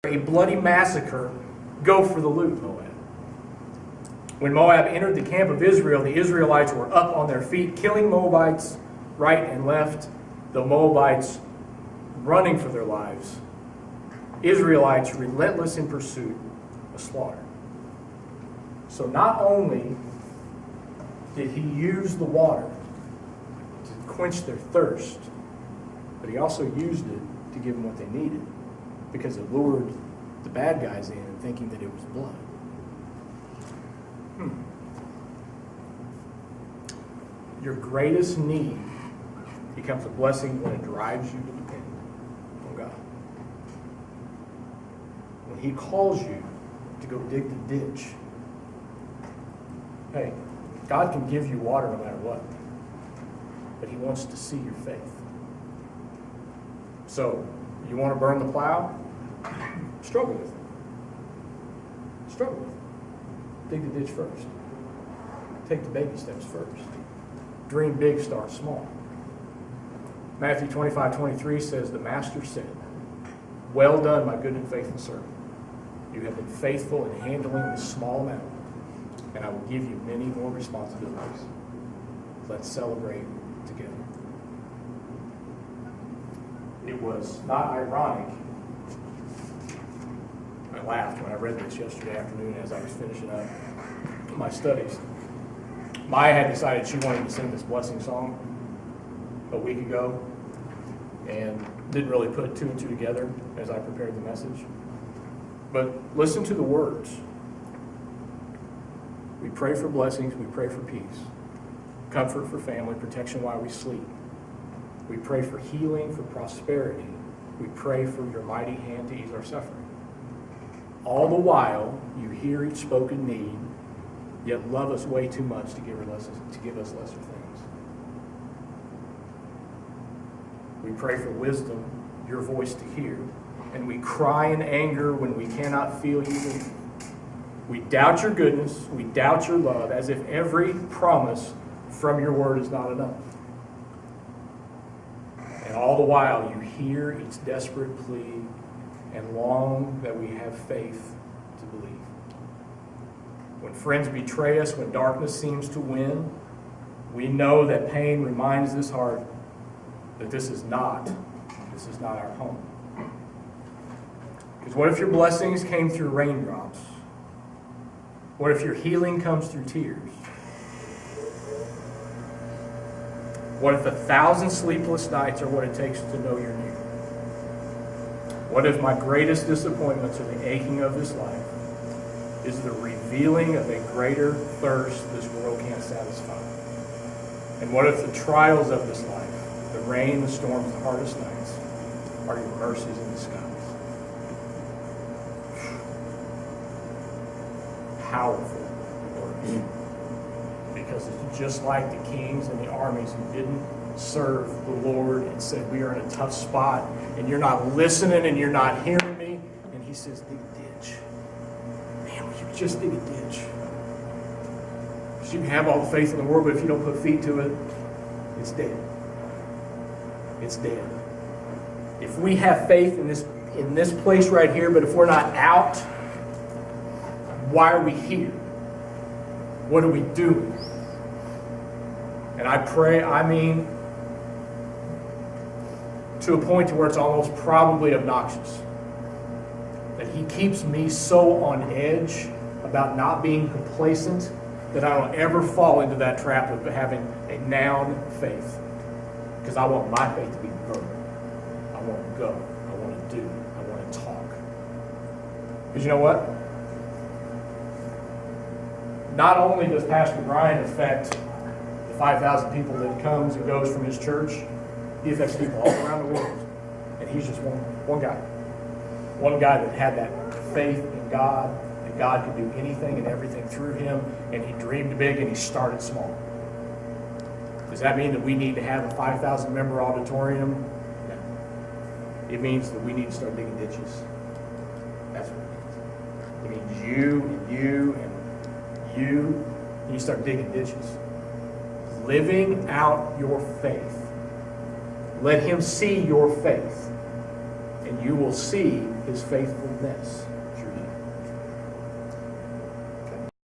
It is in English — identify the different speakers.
Speaker 1: a bloody massacre, go for the loot, Moab. When Moab entered the camp of Israel, the Israelites were up on their feet, killing Moabites right and left, the Moabites running for their lives. Israelites relentless in pursuit of slaughter. So not only did he use the water to quench their thirst, but he also used it to give them what they needed, because it lured the bad guys in thinking that it was blood. Your greatest need becomes a blessing when it drives you to depend on God. When he calls you to go dig the ditch, hey, God can give you water no matter what, but he wants to see your faith. So, you want to burn the plow? Struggle with it. Struggle with it. Dig the ditch first. Take the baby steps first. Dream big, start small. Matthew 25:23 says, the master said, well done, my good and faithful servant. You have been faithful in handling this small amount, and I will give you many more responsibilities. Let's celebrate together. It was not ironic. I laughed when I read this yesterday afternoon as I was finishing up my studies. Maya had decided she wanted to sing this blessing song a week ago and didn't really put two and two together as I prepared the message. But listen to the words. We pray for blessings, we pray for peace, comfort for family, protection while we sleep. We pray for healing, for prosperity. We pray for your mighty hand to ease our suffering. All the while, you hear each spoken need, yet love us way too much to give us lesser things. We pray for wisdom, your voice to hear, and we cry in anger when we cannot feel you. We doubt your goodness, we doubt your love, as if every promise from your word is not enough. And all the while, you hear each desperate plea and long that we have faith to believe. When friends betray us, when darkness seems to win, we know that pain reminds this heart that this is not our home. Because what if your blessings came through raindrops? What if your healing comes through tears? What if 1,000 sleepless nights are what it takes to know you're near? What if my greatest disappointments are the aching of this life is the revealing of a greater thirst this world can't satisfy? And what if the trials of this life, the rain, the storms, the hardest nights, are your mercies in disguise? Powerful words. Because it's just like the kings and the armies who didn't serve the Lord and said, we are in a tough spot and you're not listening and you're not hearing me. And he says, dig a ditch. Man, will you just dig a ditch? Because you can have all the faith in the world, but if you don't put feet to it, it's dead. It's dead. If we have faith in this place right here, but if we're not out, why are we here? What are we doing? And I pray, to a point to where it's almost probably obnoxious, that he keeps me so on edge about not being complacent that I don't ever fall into that trap of having a noun faith. Because I want my faith to be verb. I want to go. I want to do. I want to talk. Because you know what? Not only does Pastor Brian affect the 5,000 people that comes and goes from his church, he affects people all around the world. And he's just one guy. One guy that had that faith in God, that God could do anything and everything through him, and he dreamed big and he started small. Does that mean that we need to have a 5,000 member auditorium? No. It means that we need to start digging ditches. That's what it means. It means you and you and you, and you start digging ditches. Living out your faith. Let him see your faith. and you will see his faithfulness.